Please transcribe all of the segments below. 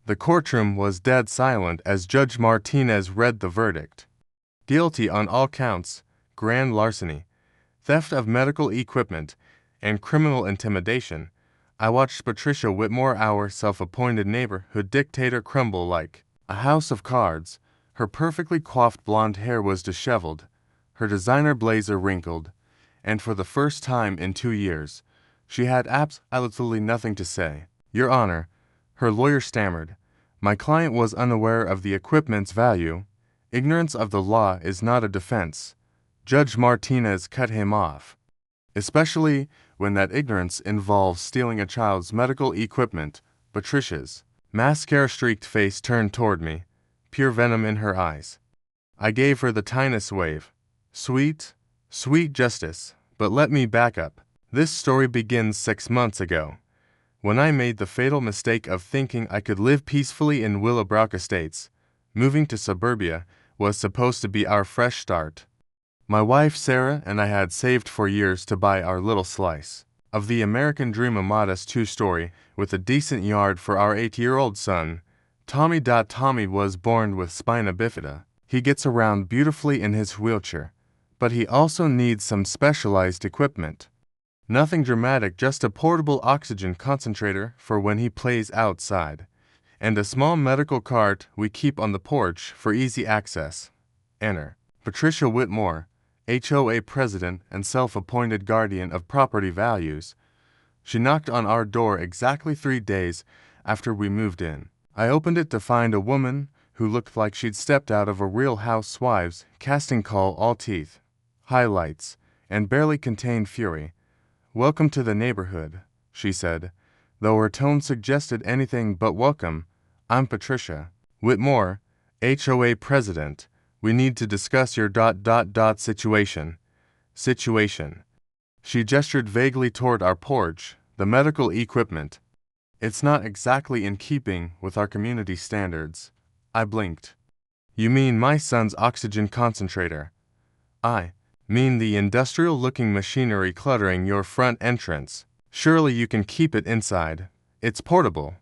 The courtroom was dead silent as Judge Martinez read the verdict. Guilty on all counts: grand larceny, theft of medical equipment, and criminal intimidation. I watched Patricia Whitmore, our self-appointed neighborhood dictator, crumble like a house of cards. Her perfectly coiffed blonde hair was disheveled, her designer blazer wrinkled, and for the first time in 2 years, she had absolutely nothing to say. "Your Honor," her lawyer stammered, "my client was unaware of the equipment's value. Ignorance of the law is not a defense." Judge Martinez cut him off. "Especially when that ignorance involves stealing a child's medical equipment." Patricia's mascara-streaked face turned toward me, pure venom in her eyes. I gave her the tiniest wave. "Sweet, sweet justice, but let me back up. This story begins 6 months ago, when I made the fatal mistake of thinking I could live peacefully in Willowbrook Estates. Moving to suburbia was supposed to be our fresh start. My wife Sarah and I had saved for years to buy our little slice of the American dream, a modest 2-story with a decent yard for our 8-year-old son, Tommy. Tommy was born with spina bifida. He gets around beautifully in his wheelchair, but he also needs some specialized equipment. Nothing dramatic, just a portable oxygen concentrator for when he plays outside, and a small medical cart we keep on the porch for easy access. Enter Patricia Whitmore, HOA president and self-appointed guardian of property values. She knocked on our door exactly 3 days after we moved in. I opened it to find a woman who looked like she'd stepped out of a Real Housewives casting call, all teeth, highlights, and barely contained fury. "Welcome to the neighborhood," she said, though her tone suggested anything but welcome. "I'm Patricia Whitmore, HOA president. We need to discuss your situation." Situation. She gestured vaguely toward our porch. "The medical equipment. It's not exactly in keeping with our community standards." I blinked. "You mean my son's oxygen concentrator?" "I mean the industrial-looking machinery cluttering your front entrance. Surely you can keep it inside. It's portable.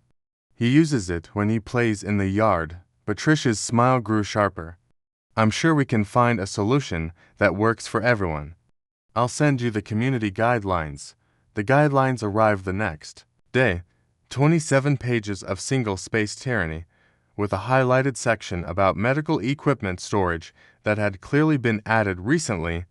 He uses it when he plays in the yard." Patricia's smile grew sharper. "I'm sure we can find a solution that works for everyone. I'll send you the community guidelines." The guidelines arrived the next day, 27 pages of single-spaced tyranny, with a highlighted section about medical equipment storage that had clearly been added recently.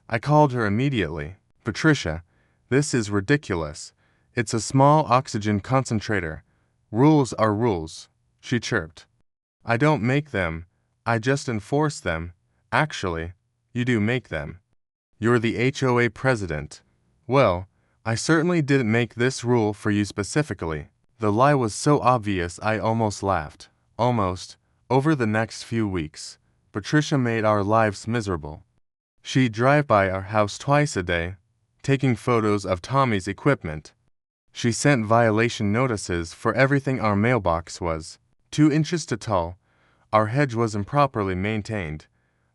I called her immediately. "Patricia, this is ridiculous. It's a small oxygen concentrator. Rules are rules," she chirped. "I don't make them, I just enforce them." "Actually, you do make them. You're the HOA president." "Well, I certainly didn't make this rule for you specifically." The lie was so obvious I almost laughed. Almost. Over the next few weeks, Patricia made our lives miserable. She'd drive by our house twice a day, taking photos of Tommy's equipment. She sent violation notices for everything. Our mailbox was 2 inches tall. Our hedge was improperly maintained.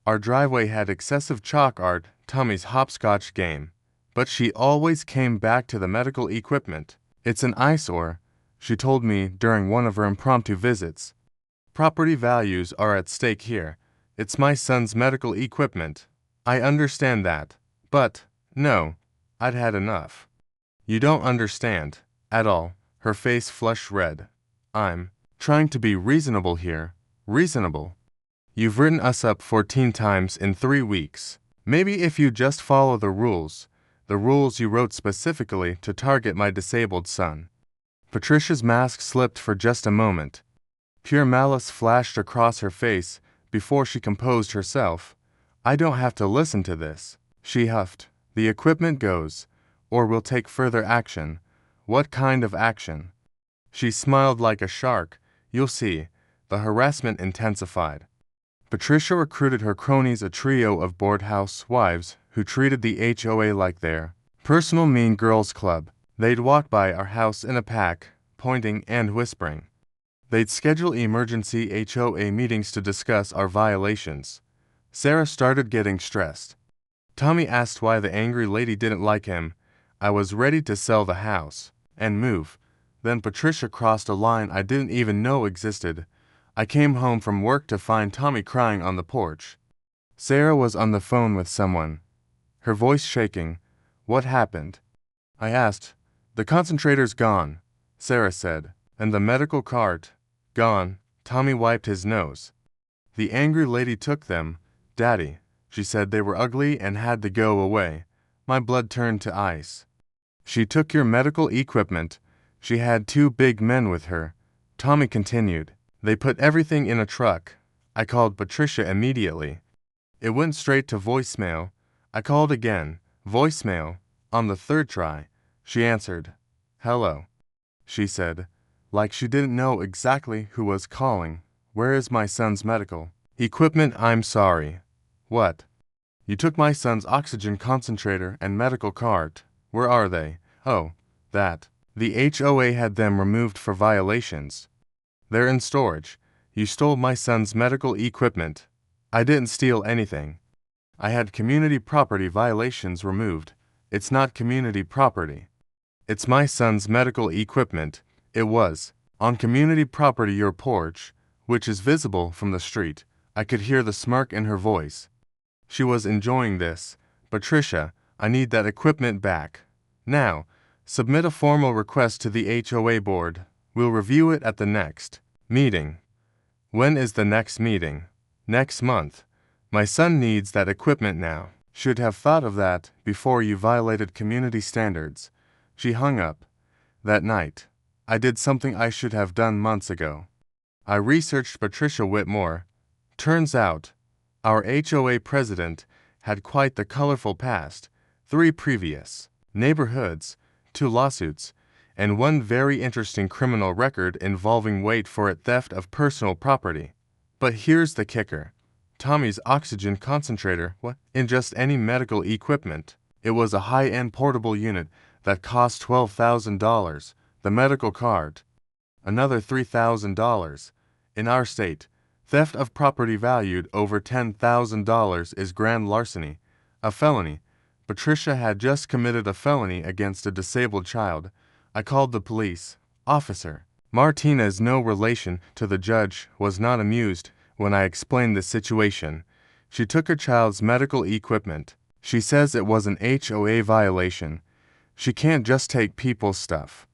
Our driveway had excessive chalk art. Tommy's hopscotch game. But she always came back to the medical equipment. "It's an eyesore," she told me during one of her impromptu visits. "Property values are at stake here. It's my son's medical equipment." "I understand that. But, no, I'd had enough." "You don't understand at all." Her face flushed red. "I'm trying to be reasonable here." "Reasonable? You've written us up 14 times in 3 weeks. Maybe if you just follow the rules you wrote specifically to target my disabled son." Patricia's mask slipped for just a moment. Pure malice flashed across her face before she composed herself. "I don't have to listen to this," she huffed. "The equipment goes, or we'll take further action." "What kind of action?" She smiled like a shark. "You'll see." The harassment intensified. Patricia recruited her cronies, a trio of bored housewives who treated the HOA like their personal mean girls club. They'd walk by our house in a pack, pointing and whispering. They'd schedule emergency HOA meetings to discuss our violations. Sarah started getting stressed. Tommy asked why the angry lady didn't like him. I was ready to sell the house and move. Then Patricia crossed a line I didn't even know existed. I came home from work to find Tommy crying on the porch. Sarah was on the phone with someone, her voice shaking. What happened? I asked. The concentrator's gone, Sarah said. And the medical cart? Gone. Tommy wiped his nose. The angry lady took them. Daddy, she said they were ugly and had to go away. My blood turned to ice. She took your medical equipment. She had 2 big men with her. Tommy continued. They put everything in a truck. I called Patricia immediately. It went straight to voicemail. I called again. Voicemail. On the 3rd try, she answered. Hello, she said, like she didn't know exactly who was calling. Where is my son's medical equipment? I'm sorry. What? You took my son's oxygen concentrator and medical cart. Where are they? Oh, that. The HOA had them removed for violations. They're in storage. You stole my son's medical equipment. I didn't steal anything. I had community property violations removed. It's not community property. It's my son's medical equipment. It was on community property, your porch, which is visible from the street. I could hear the smirk in her voice. She was enjoying this. Patricia, I need that equipment back. Now, submit a formal request to the HOA board. We'll review it at the next meeting. When is the next meeting? Next month. My son needs that equipment now. Should have thought of that before you violated community standards. She hung up. That night, I did something I should have done months ago. I researched Patricia Whitmore. Turns out, our HOA president had quite the colorful past. 3 previous neighborhoods, 2 lawsuits, and 1 very interesting criminal record involving wait for it theft of personal property. But here's the kicker. Tommy's oxygen concentrator, in just any medical equipment. It was a high-end portable unit that cost $12,000. The medical cart, another $3,000. In our state, theft of property valued over $10,000 is grand larceny, a felony. Patricia had just committed a felony against a disabled child. I called the police. Officer Martinez, no relation to the judge, was not amused when I explained the situation. She took her child's medical equipment. She says it was an HOA violation. She can't just take people's stuff.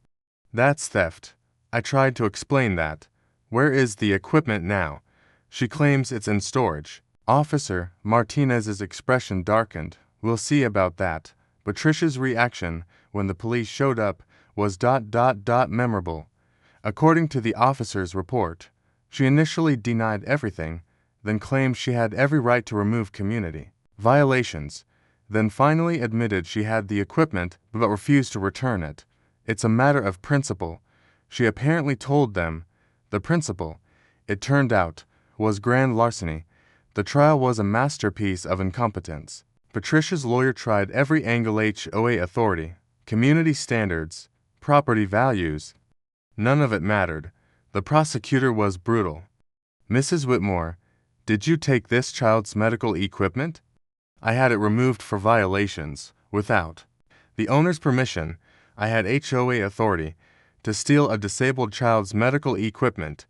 That's theft. I tried to explain that. Where is the equipment now? She claims it's in storage. Officer Martinez's expression darkened. We'll see about that. Patricia's reaction when the police showed up was ... memorable. According to the officer's report, she initially denied everything, then claimed she had every right to remove community violations, then finally admitted she had the equipment but refused to return it. It's a matter of principle. She apparently told them. The principle, it turned out, was grand larceny. The trial was a masterpiece of incompetence. Patricia's lawyer tried every angle: HOA authority, community standards, property values. None of it mattered. The prosecutor was brutal. Mrs. Whitmore, did you take this child's medical equipment? I had it removed for violations, without the owner's permission. I had HOA authority to steal a disabled child's medical equipment.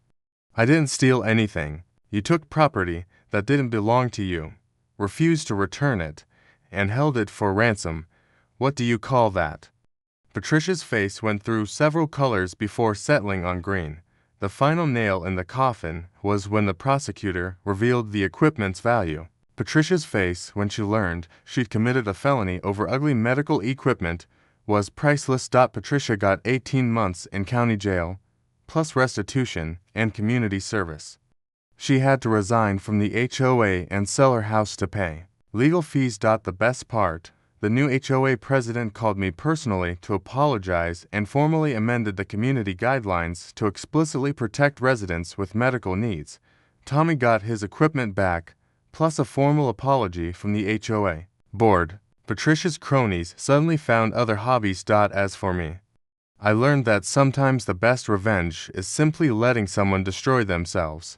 I didn't steal anything. You took property that didn't belong to you, refused to return it, and held it for ransom. What do you call that? Patricia's face went through several colors before settling on green. The final nail in the coffin was when the prosecutor revealed the equipment's value. Patricia's face when she learned she'd committed a felony over ugly medical equipment was priceless. Patricia got 18 months in county jail, plus restitution and community service. She had to resign from the HOA and sell her house to pay legal fees. The best part, the new HOA president called me personally to apologize and formally amended the community guidelines to explicitly protect residents with medical needs. Tommy got his equipment back, plus a formal apology from the HOA board. Patricia's cronies suddenly found other hobbies. As for me, I learned that sometimes the best revenge is simply letting someone destroy themselves.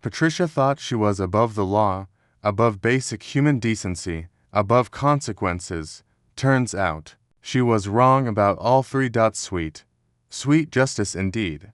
Patricia thought she was above the law, above basic human decency, above consequences. Turns out, she was wrong about all 3. Sweet. Sweet justice indeed.